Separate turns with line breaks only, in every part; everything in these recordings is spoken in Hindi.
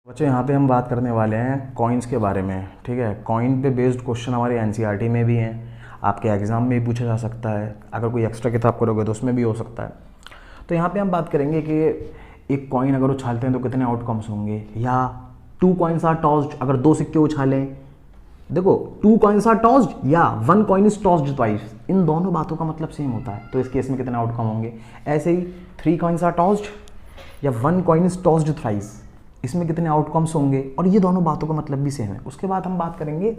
बच्चों यहाँ पे हम बात करने वाले हैं कॉइन्स के बारे में। ठीक है, कॉइन पे बेस्ड क्वेश्चन हमारे एनसीईआरटी में भी हैं, आपके एग्ज़ाम में भी पूछा जा सकता है, अगर कोई एक्स्ट्रा किताब करोगे तो उसमें भी हो सकता है। तो यहाँ पे हम बात करेंगे कि एक कॉइन अगर उछालते हैं तो कितने आउटकम्स होंगे, या 2 कॉइन्स आर टॉस्ड, अगर 2 सिक्के उछालें, देखो 2 कॉइन्स आर टॉस्ड या 1 कॉइन इज टॉस्ड ट्वाइस, इन दोनों बातों का मतलब सेम होता है, तो इस केस में कितने आउटकम होंगे। ऐसे ही 3 कॉइन्स आर टॉस्ड या 1 कॉइन इज टॉस्ड थ्राइस, इसमें कितने आउटकम्स होंगे, और ये दोनों बातों का मतलब भी सेम है। उसके बाद हम बात करेंगे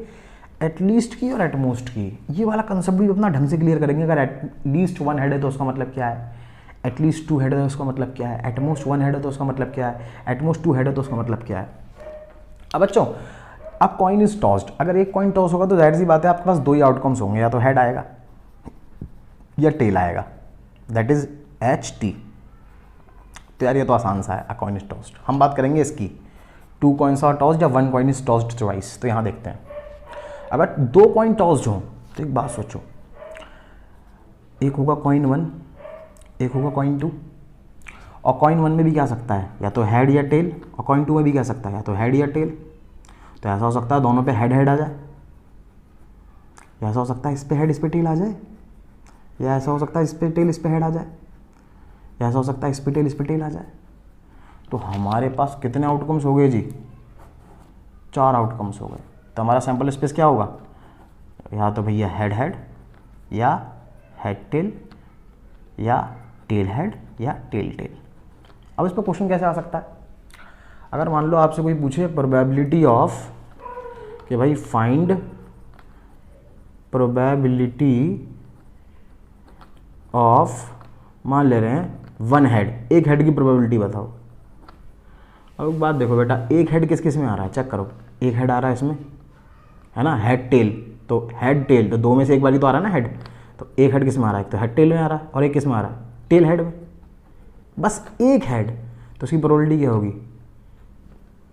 एटलीस्ट की और एटमोस्ट की। ये वाला कंसेप्ट भी अपना ढंग से क्लियर करेंगे। अगर एटलीस्ट 1 हेड है तो उसका मतलब क्या है, एटलीस्ट 2 हेड है तो उसका मतलब क्या है, एटमोस्ट 1 हेड है तो उसका मतलब क्या है, एटमोस्ट 2 हेड है तो उसका मतलब क्या है। अब बच्चों, अब कॉइन इज टॉस्ड, अगर एक कॉइन टॉस होगा तो जाहिर सी बात है आपके पास 2 ही आउटकम्स होंगे, या तो हेड आएगा या टेल आएगा, दैट इज HT। तो यार ये तो आसान सा है, अ कॉइन इज टॉस्ड। हम बात करेंगे इसकी 2 कॉइन्स आर टॉस्ड या 1 कॉइन इज टॉस्ड ट्वाइस। तो यहाँ देखते हैं, अगर 2 कॉइन टॉस्ड हों तो एक बात सोचो, एक होगा कॉइन 1, एक होगा कॉइन 2, और कॉइन 1 में भी क्या सकता है, या तो हेड या टेल, और कॉइन 2 में भी क्या सकता है, या तो हेड या टेल। तो ऐसा हो सकता है दोनों पे हेड हेड आ जाए, या ऐसा हो सकता है इस पे हेड इस पे टेल आ जाए, या ऐसा हो सकता है इस पे टेल इस पे हेड आ जाए, या ऐसा हो सकता है इस पे टेल इस पे टेल आ जाए। तो हमारे पास कितने आउटकम्स हो गए जी, 4 आउटकम्स हो गए। तो हमारा सैंपल स्पेस क्या होगा, या तो भैया हेड हेड, या हेड टेल, या टेल हेड, या टेल टेल। अब इस पर क्वेश्चन कैसे आ सकता है, अगर मान लो आपसे कोई पूछे प्रोबेबिलिटी ऑफ, कि भाई फाइंड प्रोबेबिलिटी ऑफ, मान ले रहे हैं 1 हेड, एक हेड की प्रोबेबिलिटी बताओ। अब एक बात देखो बेटा, एक हेड किस किस में आ रहा है, चेक करो। एक हेड आ रहा है इसमें, है ना, हेड टेल, तो हेड टेल, तो 2 में से एक बार तो आ रहा है ना हेड, तो एक हेड किस में आ रहा है, तो हेड टेल में आ रहा है, और एक किस में आ रहा है, टेल हेड में। बस एक हेड, तो उसकी प्रोबेबिलिटी क्या होगी,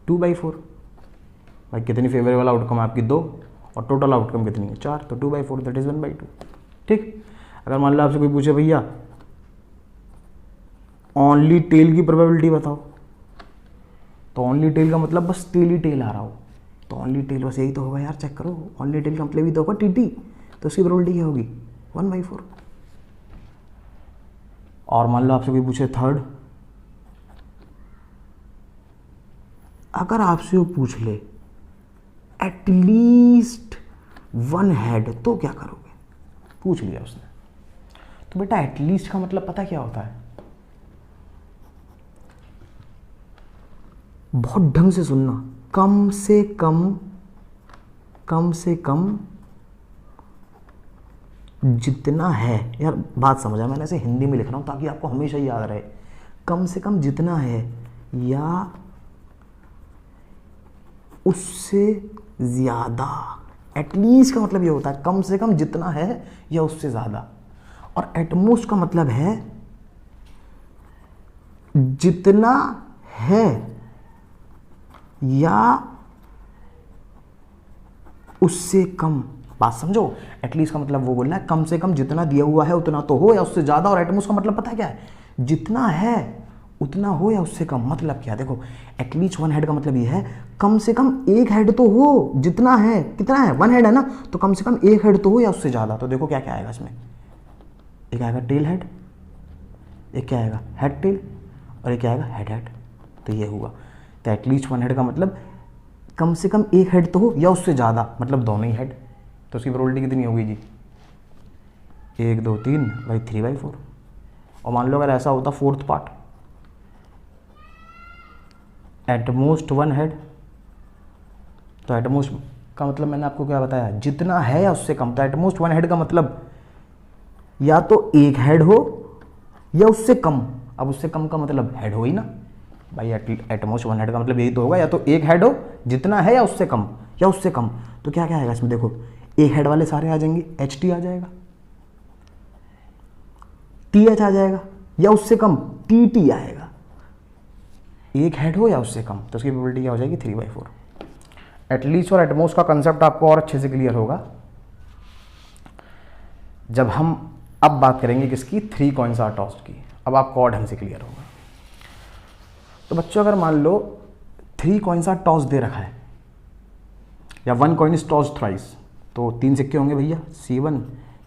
2/4। भाई कितनी फेवरेबल आउटकम है आपकी, 2, और टोटल आउटकम कितनी है, 4, तो 2/4 दैट इज 1/2। ठीक, अगर मान लो आपसे कोई पूछे भैया ओनली टेल की प्रोबेबिलिटी बताओ, तो ओनली टेल का मतलब बस टेल ही टेल आ रहा हो, तो ओनली टेल बस यही तो होगा यार, चेक करो, ओनली टेल का मतलब ही तो होगा TT, तो उसकी प्रोबेबिलिटी क्या होगी, 1/4। और मान लो आपसे कोई पूछे थर्ड, अगर आपसे वो पूछ ले एटलीस्ट 1 हेड, तो क्या करोगे, पूछ लिया उसने। तो बेटा एटलीस्ट का मतलब पता क्या होता है, बहुत ढंग से सुनना, कम से कम जितना है, यार बात समझा, मैंने ऐसे हिंदी में लिख रहा हूं ताकि आपको हमेशा याद रहे, कम से कम जितना है या उससे ज्यादा। एटलीस्ट का मतलब ये होता है कम से कम जितना है या उससे ज्यादा, और एटमोस्ट का मतलब है जितना है या उससे कम। बात समझो, एटलीस्ट का मतलब वो बोलना है कम से कम जितना दिया हुआ है उतना तो हो या उससे ज्यादा, और एटमोस्ट का मतलब पता है क्या है, जितना है उतना हो या उससे कम। मतलब क्या, देखो एटलीस्ट 1 हेड का मतलब ये है कम से कम एक हेड तो हो, जितना है, कितना है 1 हेड है ना, तो कम से कम एक हेड तो हो या उससे ज्यादा। तो देखो क्या क्या आएगा इसमें, एक आएगा टेल हेड, एक क्या आएगा हेड टेल, और एक क्या आएगा हेड हेड। तो ये हुआ, तो एटलीस्ट 1 हेड का मतलब कम से कम एक हेड तो हो या उससे ज़्यादा, मतलब दोनों ही हेड। तो उसकी प्रोबेबिलिटी कितनी होगी जी, 1 2 3 भाई 3/4। और मान लो अगर ऐसा होता फोर्थ पार्ट, एटमोस्ट 1 हेड, तो एटमोस्ट का मतलब मैंने आपको क्या बताया, जितना है या उससे कम। तो एटमोस्ट 1 हेड का मतलब या तो एक हेड हो या उससे कम। अब उससे कम का मतलब हेड हो ही ना भाई, एटमोस्ट 1 हेड का मतलब यही तो होगा, या तो एक हेड हो जितना है या उससे कम, या उससे कम। तो क्या क्या आएगा इसमें, देखो एक हेड वाले सारे आ जाएंगे, HT आ जाएगा, TH आ जाएगा, या उससे कम TT आएगा। एक हेड हो या उससे कम, तो उसकी प्रोबेबिलिटी क्या हो जाएगी, 3/4। एटलीस्ट और एटमोस्ट का कंसेप्ट आपको और अच्छे से क्लियर होगा जब हम अब बात करेंगे किसकी, 3 कॉइन्स आर टॉस्ड की। अब आपको और ढंग से क्लियर होगा। तो बच्चों अगर मान लो 3 कॉइन्स आर टॉस दे रखा है, या 1 कॉइन इज टॉस थ्राइस, तो 3 सिक्के होंगे भैया, C1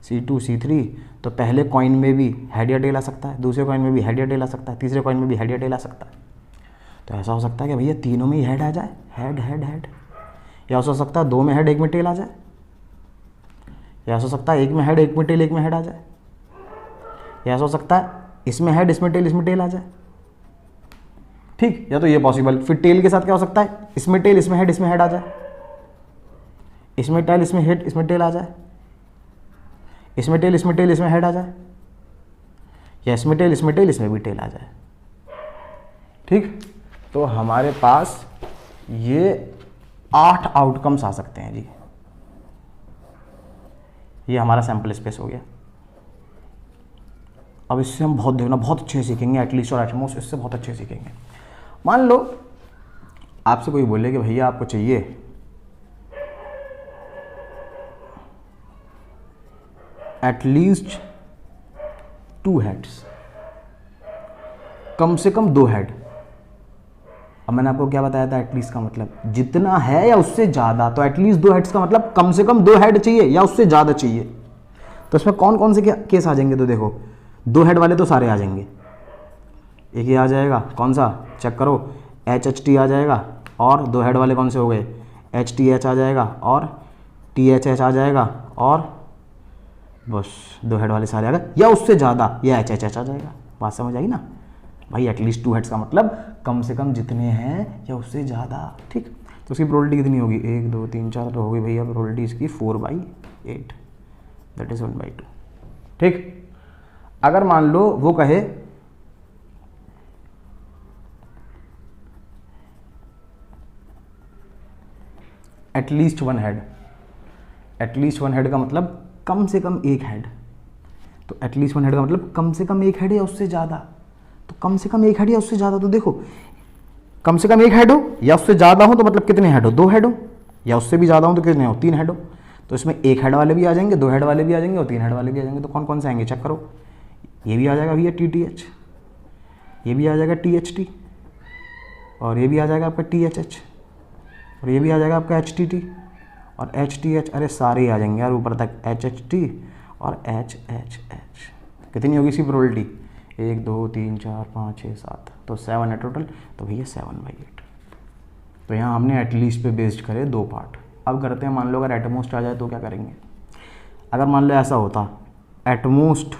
C2 C3। तो पहले कॉइन में भी हेड या टेल आ सकता है, दूसरे कॉइन में भी हेड या टेल आ सकता है, तीसरे कॉइन में भी हेड या टेल आ सकता है। तो ऐसा हो सकता है कि भैया तीनों में ही हेड आ जाए, हेड हेड हेड, या हो सकता है 2 में हेड 1 में टेल आ जाए, या हो सकता है 1 में हेड 1 में टेल 1 में हेड आ जाए, या हो सकता है इसमें हेड इसमें टेल आ जाए। ठीक, या तो ये पॉसिबल। फिर टेल के साथ क्या हो सकता है, इसमें टेल इसमें हेड आ जाए, इसमें टेल इसमें हेड इसमें टेल आ जाए, इसमें टेल इसमें हेड आ जाए, या इसमें टेल इसमें भी टेल आ जाए। ठीक, तो हमारे पास ये 8 आउटकम्स आ सकते हैं जी। ये हमारा सैंपल स्पेस हो गया। अब इससे हम बहुत अच्छे सीखेंगे, एटलीस्ट और एटमोस्ट इससे बहुत अच्छे सीखेंगे। मान लो आपसे कोई बोले कि भैया आपको चाहिए एटलीस्ट 2 हेड्स, कम से कम 2 हेड। अब मैंने आपको क्या बताया था, एटलीस्ट का मतलब जितना है या उससे ज़्यादा। तो एटलीस्ट 2 हेड्स का मतलब कम से कम 2 हेड चाहिए या उससे ज़्यादा चाहिए। तो इसमें कौन कौन से केस आ जाएंगे, तो देखो 2 हेड वाले तो सारे आ जाएंगे। एक ये आ जाएगा, कौन सा, चेक करो, HHT आ जाएगा। और 2 हेड वाले कौन से हो गए, HTH आ जाएगा और THH आ जाएगा, और बस 2 हेड वाले सारे आ गए, या उससे ज़्यादा, या HHH आ जाएगा। बात समझ आई ना भाई। एटलीस्ट 2 हेड्स का मतलब कम से कम जितने हैं या उससे ज़्यादा। ठीक, तो उसकी प्रोबेबिलिटी कितनी होगी, 1 2 3 4 तो होगी भैया प्रोबेबिलिटी इसकी 4/8, दैट इज 1/2। ठीक, अगर मान लो वो कहे एटलीस्ट 1 हेड, एटलीस्ट 1 हेड का मतलब कम से कम 1 हेड। तो एटलीस्ट 1 हेड का मतलब कम से कम 1 हेड या उससे ज़्यादा। तो कम से कम 1 हेड या उससे ज़्यादा, तो देखो कम से कम 1 हेड हो या उससे ज़्यादा हो तो मतलब कितने हेड हो, 2 हेड हो, या उससे भी ज़्यादा हो तो कितने हो, 3 हेड हो। तो इसमें 1 हेड वाले भी आ जाएंगे, 2 हेड वाले भी आ जाएंगे और 3 हेड वाले भी आ जाएंगे। तो कौन कौन से आएंगे, चेक करो। ये भी आ जाएगा भैया TTH, ये भी आ जाएगा THT, और ये भी आ जाएगा आपका THH, और ये भी आ जाएगा आपका HTT और HTH। अरे सारे आ जाएंगे यार ऊपर तक, HHT और HHH। कितनी होगी इसकी प्रोबेबिलिटी, 1 2 3 4 5 6 7, तो 7 है टोटल। तो भैया 7/8। तो यहाँ हमने एटलीस्ट पे बेस्ड करे 2 पार्ट। अब करते हैं, मान लो अगर एटमोस्ट आ जाए तो क्या करेंगे। अगर मान लो ऐसा होता एटमोस्ट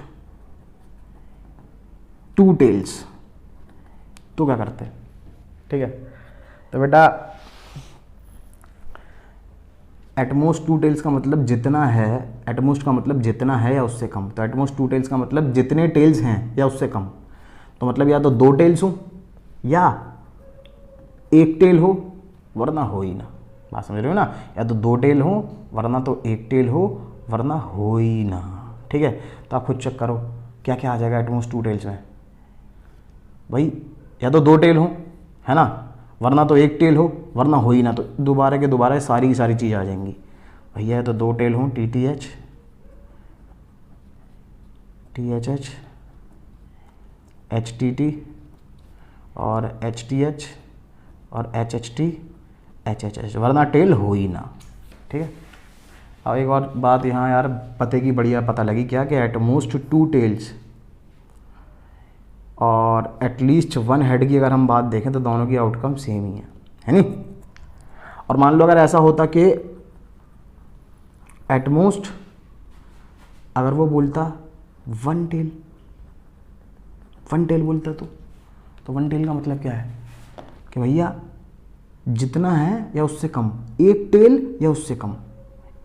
2 टेल्स, तो क्या करते, ठीक है। तो बेटा एटमोस्ट 2 टेल्स का मतलब जितना है, एटमोस्ट का मतलब जितना है या उससे कम। तो एटमोस्ट 2 टेल्स का मतलब जितने टेल्स हैं या उससे कम। तो मतलब या तो 2 टेल्स हो या 1 टेल हो, वरना हो ही ना। बात समझ रहे हो ना, या तो 2 टेल हो वरना तो 1 टेल हो, वरना हो ही ना। ठीक है, तो आप खुद चेक करो क्या क्या आ जाएगा एटमोस्ट 2 टेल्स में। भाई या तो 2 टेल हो, है ना, वरना तो 1 टेल हो, वरना हो ही ना। तो दोबारा के दोबारा सारी की सारी चीज़ आ जाएंगी भैया। तो 2 टेल हो, TTH THH HTT और HTH और HHT HHH, वरना टेल हो ही ना। ठीक है। अब एक और बात यहाँ यार पते की बढ़िया पता लगी, क्या कि एटमोस्ट 2 टेल्स और एटलीस्ट 1 हेड की अगर हम बात देखें तो दोनों की आउटकम सेम ही है नहीं। और मान लो अगर ऐसा होता कि एटमोस्ट अगर वो बोलता 1 टेल, 1 टेल बोलता तो 1 टेल का मतलब क्या है कि भैया जितना है या उससे कम, 1 टेल या उससे कम,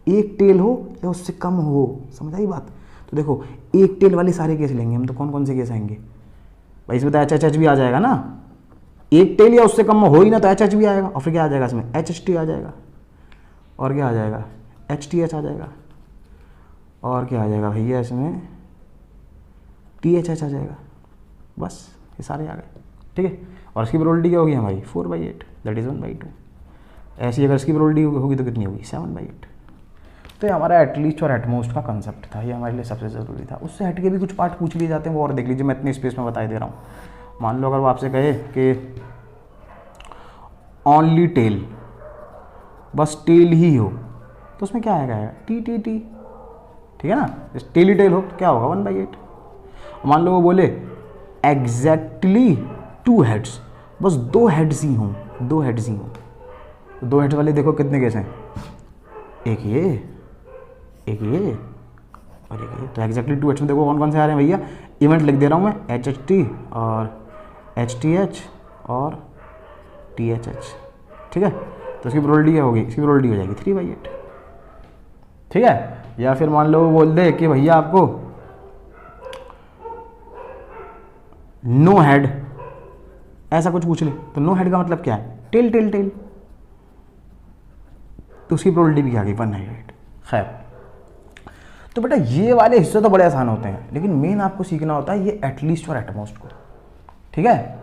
1 टेल हो या उससे कम हो। समझ आई बात। तो देखो 1 टेल वाले सारे केस लेंगे हम, तो कौन कौन से केस आएंगे भाई, इसमें तो HHH भी आ जाएगा ना। 1 टेल या उससे कम हो ही ना, तो HH भी आएगा। और फिर क्या आ जाएगा इसमें, HHT आ जाएगा, और क्या आ जाएगा, HTH आ जाएगा, और क्या आ जाएगा भैया इसमें THH आ जाएगा। बस ये सारे आ गए। ठीक है, और इसकी प्रोबेबिलिटी क्या होगी हमारी 4/8, दैट इज़ 1/2। ऐसी अगर इसकी प्रोबेबिलिटी होगी तो कितनी होगी 7/8। तो ये हमारा एटलीस्ट और एटमोस्ट का कंसेप्ट था, ये हमारे लिए सबसे ज़रूरी था। उससे हट के भी कुछ पार्ट पूछ लिए जाते हैं, वो और देख लीजिए, मैं इतनी स्पेस में बता दे रहा हूँ। मान लो अगर वो आपसे कहे कि ओनली टेल, बस टेल ही हो, तो उसमें क्या आएगा टी टी टी, ठीक है ना। टेल ही टेल हो तो क्या होगा 1/8। मान लो वो बोले एग्जैक्टली 2 हेड्स, बस 2 हेड्स ही हों, 2 हेड्स ही हों, तो 2 हेड्स वाले देखो कितने केस हैं, एक ये और एक ये, तो एग्जैक्टली 2 हेड्स में देखो कौन कौन से आ रहे हैं भैया। इवेंट लिख दे रहा हूँ मैं, HHT और HTH और THH, ठीक है। तो इसकी प्रोबेबिलिटी क्या होगी, इसकी प्रोबेबिलिटी हो जाएगी 3/8, ठीक है। या फिर मान लो वो बोल दे कि भैया आपको नो हेड, ऐसा कुछ पूछ ले, तो नो हेड का मतलब क्या है, टेल टेल टेल, तो उसकी प्रोबेबिलिटी भी क्या आ गई 1/8। खैर, तो बेटा ये वाले हिस्से तो बड़े आसान होते हैं, लेकिन मेन आपको सीखना होता है ये एटलीस्ट और एटमोस्ट को, ठीक है।